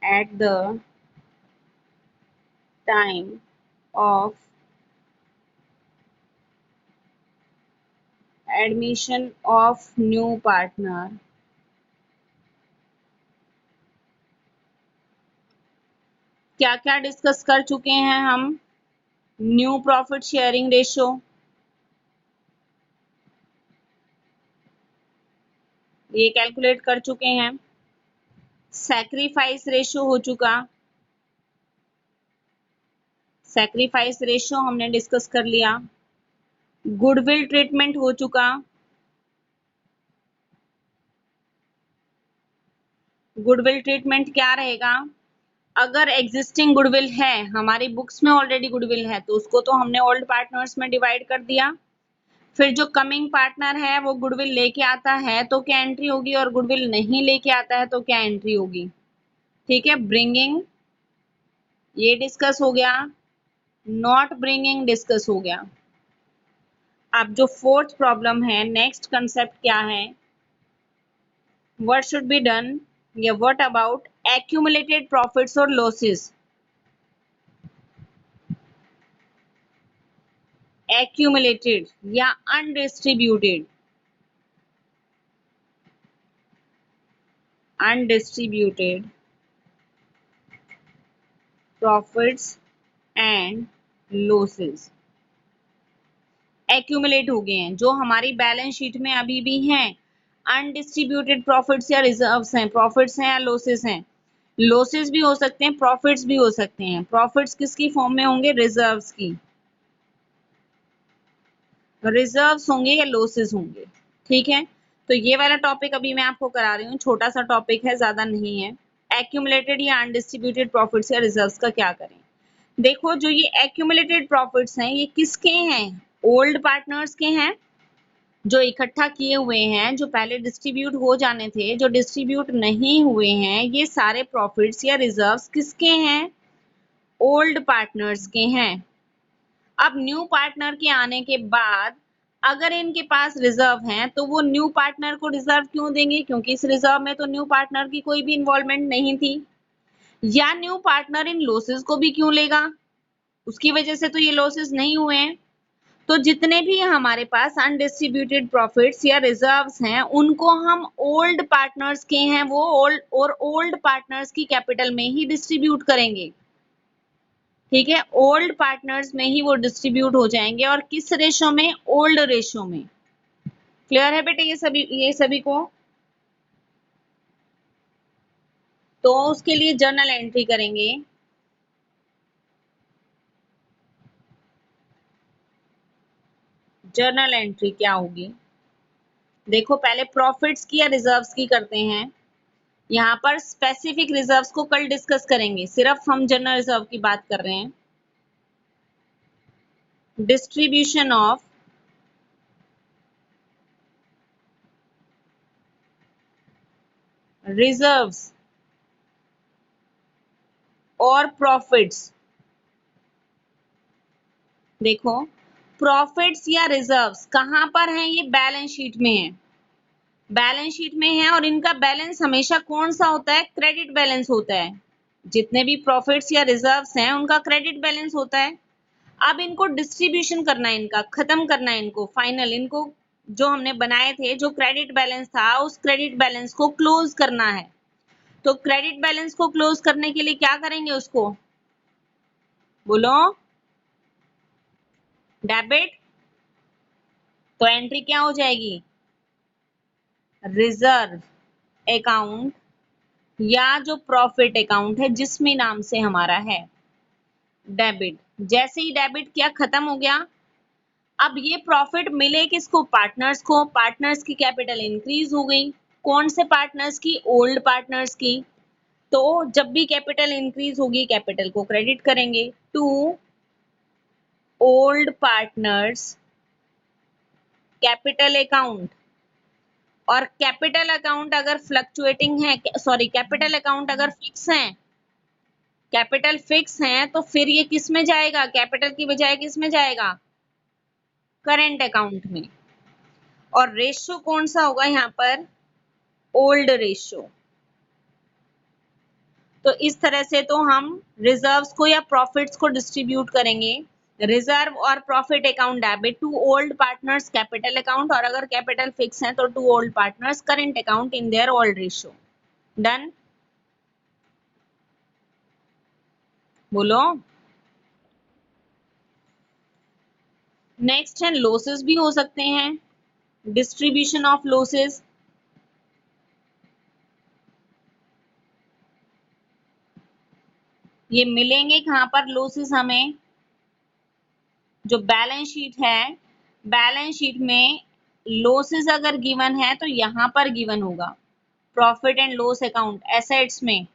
at the time of admission of new partner. क्या क्या discuss कर चुके हैं हम? न्यू प्रॉफिट शेयरिंग रेशो, ये कैलकुलेट कर चुके हैं। सैक्रिफाइस रेशो हो चुका, सैक्रिफाइस रेशो हमने डिस्कस कर लिया। गुडविल ट्रीटमेंट हो चुका, गुडविल ट्रीटमेंट क्या रहेगा? अगर एग्जिस्टिंग गुडविल है, हमारी बुक्स में ऑलरेडी गुडविल है, तो उसको तो हमने ओल्ड पार्टनर्स में डिवाइड कर दिया। फिर जो कमिंग पार्टनर है वो गुडविल लेके आता है तो क्या एंट्री होगी, और गुडविल नहीं लेके आता है तो क्या एंट्री होगी। ठीक है, ब्रिंगिंग ये डिस्कस हो गया, नॉट ब्रिंगिंग डिस्कस हो गया। अब जो फोर्थ प्रॉब्लम है, नेक्स्ट कंसेप्ट क्या है? व्हाट शुड बी डन या व्हाट अबाउट एक्यूमुलेटेड प्रॉफिट्स और लॉसेस? एक्यूमुलेटेड या undistributed? Undistributed profits and losses accumulate हो गए हैं, जो हमारी बैलेंस शीट में अभी भी हैं। अनडिस्ट्रीब्यूटेड प्रॉफिट्स या रिजर्व्स हैं, प्रॉफिट्स हैं या लॉसेस हैं। लॉसेस भी हो सकते हैं, प्रॉफिट्स भी हो सकते हैं। प्रॉफिट्स किसकी फॉर्म में होंगे? रिजर्व्स की। रिजर्व्स होंगे या लॉसेस होंगे। ठीक है, तो ये वाला टॉपिक अभी मैं आपको करा रही हूँ, छोटा सा टॉपिक है, ज्यादा नहीं है। एक्यूमुलेटेड या अनडिस्ट्रीब्यूटेड प्रॉफिट्स या रिजर्व्स का क्या करें? देखो, जो ये एक्यूमुलेटेड प्रॉफिट्स हैं, ये किसके हैं? ओल्ड पार्टनर्स के हैं, जो इकट्ठा किए हुए हैं, जो पहले डिस्ट्रीब्यूट हो जाने थे, जो डिस्ट्रीब्यूट नहीं हुए हैं। ये सारे प्रॉफिट्स या रिजर्व्स किसके हैं? ओल्ड पार्टनर्स के हैं। अब न्यू पार्टनर के आने के बाद अगर इनके पास रिजर्व हैं, तो वो न्यू पार्टनर को रिजर्व क्यों देंगे? क्योंकि इस रिजर्व में तो न्यू पार्टनर की कोई भी इन्वॉल्वमेंट नहीं थी। या न्यू पार्टनर इन लॉसेस को भी क्यों लेगा? उसकी वजह से तो ये लॉसेस नहीं हुए हैं। तो जितने भी हमारे पास अनडिस्ट्रीब्यूटेड प्रॉफिट्स या रिजर्व्स हैं, उनको हम ओल्ड पार्टनर्स के हैं, वो ओल्ड पार्टनर्स की कैपिटल में ही डिस्ट्रीब्यूट करेंगे। ठीक है, ओल्ड पार्टनर्स में ही वो डिस्ट्रीब्यूट हो जाएंगे, और किस रेशो में? ओल्ड रेशो में। क्लियर है बेटे ये सभी को? तो उसके लिए जर्नल एंट्री करेंगे। जर्नल एंट्री क्या होगी? देखो, पहले प्रॉफिट्स की या रिजर्व्स की करते हैं। यहाँ पर स्पेसिफिक रिजर्व्स को कल डिस्कस करेंगे, सिर्फ हम जनरल रिजर्व की बात कर रहे हैं। डिस्ट्रीब्यूशन ऑफ रिजर्व्स और प्रॉफिट्स। देखो, प्रॉफिट्स या रिजर्व्स कहां पर हैं? ये बैलेंस शीट में है, बैलेंस शीट में है, और इनका बैलेंस हमेशा कौन सा होता है? क्रेडिट बैलेंस होता है। जितने भी प्रॉफिट्स या रिजर्व्स हैं, उनका क्रेडिट बैलेंस होता है। अब इनको डिस्ट्रीब्यूशन करना है, इनका खत्म करना है, इनको फाइनल, इनको जो हमने बनाए थे, जो क्रेडिट बैलेंस था, उस क्रेडिट बैलेंस को क्लोज करना है। तो क्रेडिट बैलेंस को क्लोज करने के लिए क्या करेंगे? उसको बोलो, डेबिट। तो एंट्री क्या हो जाएगी? रिजर्व अकाउंट या जो प्रॉफिट अकाउंट है, जिसमें नाम से हमारा है डेबिट। जैसे ही डेबिट किया, खत्म हो गया। अब ये प्रॉफिट मिले किसको? पार्टनर्स को। पार्टनर्स की कैपिटल इंक्रीज हो गई। कौन से पार्टनर्स की? ओल्ड पार्टनर्स की। तो जब भी कैपिटल इंक्रीज होगी, कैपिटल को क्रेडिट करेंगे to old partners capital account. और कैपिटल अकाउंट अगर फ्लक्चुएटिंग है, सॉरी, कैपिटल अकाउंट अगर फिक्स है, कैपिटल फिक्स है, तो फिर ये किस में जाएगा? कैपिटल की बजाय किस में जाएगा? करेंट अकाउंट में। और रेशियो कौन सा होगा यहाँ पर? Old ratio. तो इस तरह से तो हम रिजर्व्स को या प्रॉफिट्स को डिस्ट्रीब्यूट करेंगे। रिजर्व और profit account debit to old partners capital account, और अगर कैपिटल फिक्स है तो to old partners current account in their old ratio. Done, बोलो। नेक्स्ट है लॉसेस भी हो सकते हैं, डिस्ट्रीब्यूशन ऑफ लॉसेस। ये मिलेंगे कहां पर लॉसेस हमें? जो बैलेंस शीट है, बैलेंस शीट में लॉसेस अगर गिवन है तो यहां पर गिवन होगा profit and loss account assets में,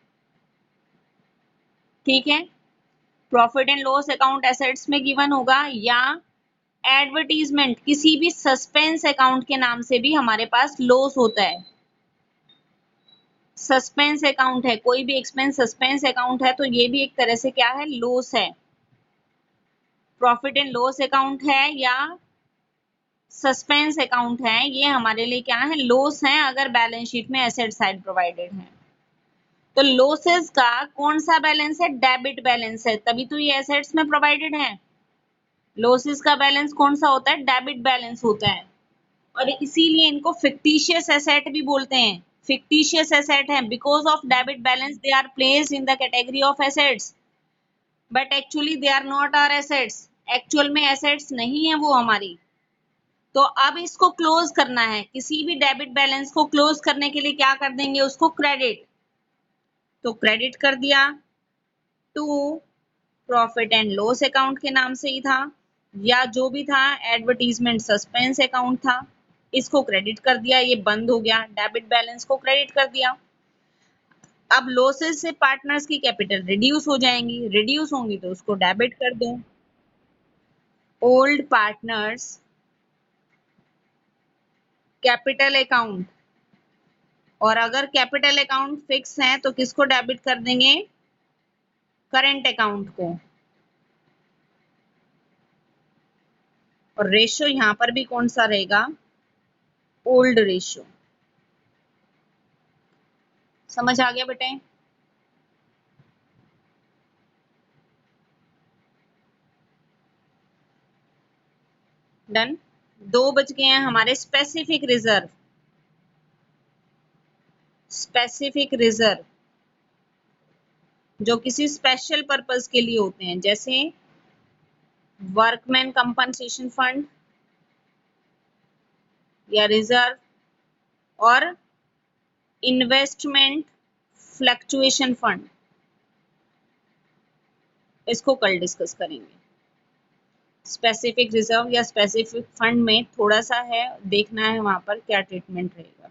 ठीक है। Profit and loss account assets में गिवन होगा, या एडवर्टीजमेंट किसी भी सस्पेंस अकाउंट के नाम से भी हमारे पास लॉस होता है। सस्पेंस अकाउंट है, कोई भी एक्सपेंस सस्पेंस अकाउंट है तो ये भी एक तरह से क्या है, लॉस है। प्रॉफिट एंड लॉस अकाउंट है या सस्पेंस अकाउंट है, ये हमारे लिए क्या है, लॉस है अगर बैलेंस शीट में एसेट साइड प्रोवाइडेड है। तो लॉसेस का कौन सा बैलेंस है, डेबिट बैलेंस है, तभी तो ये एसेट्स में प्रोवाइडेड है। लॉसेस का बैलेंस कौन सा होता है, डेबिट बैलेंस होता है, और इसीलिए इनको फिक्टिशियस एसेट भी बोलते हैं। फिक्टिशियस एसेट है because of debit balance they are placed in the category of assets, but actually they are not our assets. Actual में एसेट्स नहीं है वो हमारी। तो अब इसको क्लोज करना है, किसी भी डेबिट बैलेंस को क्लोज करने के लिए क्या कर देंगे, उसको क्रेडिट। तो क्रेडिट कर दिया to profit and loss account के नाम से ही था, या जो भी था एडवर्टीजमेंट सस्पेंस अकाउंट था, इसको क्रेडिट कर दिया, ये बंद हो गया, डेबिट बैलेंस को क्रेडिट कर दिया। अब लॉसेस से पार्टनर्स की कैपिटल रिड्यूस हो जाएंगी, रिड्यूस होंगी तो उसको डेबिट कर दो। ओल्ड पार्टनर्स कैपिटल अकाउंट, और अगर कैपिटल अकाउंट फिक्स है तो किसको डेबिट कर देंगे, करंट अकाउंट को। और रेशियो यहां पर भी कौन सा रहेगा, ओल्ड रेशियो। समझ आ गया बेटे? डन। दो बच गए हैं हमारे स्पेसिफिक रिजर्व। स्पेसिफिक रिजर्व जो किसी स्पेशल पर्पस के लिए होते हैं, जैसे वर्कमैन कंपनसेशन फंड या रिजर्व, और इन्वेस्टमेंट फ्लक्चुएशन फंड। इसको कल डिस्कस करेंगे। स्पेसिफिक रिजर्व या स्पेसिफिक फंड में थोड़ा सा है, देखना है वहां पर क्या ट्रीटमेंट रहेगा।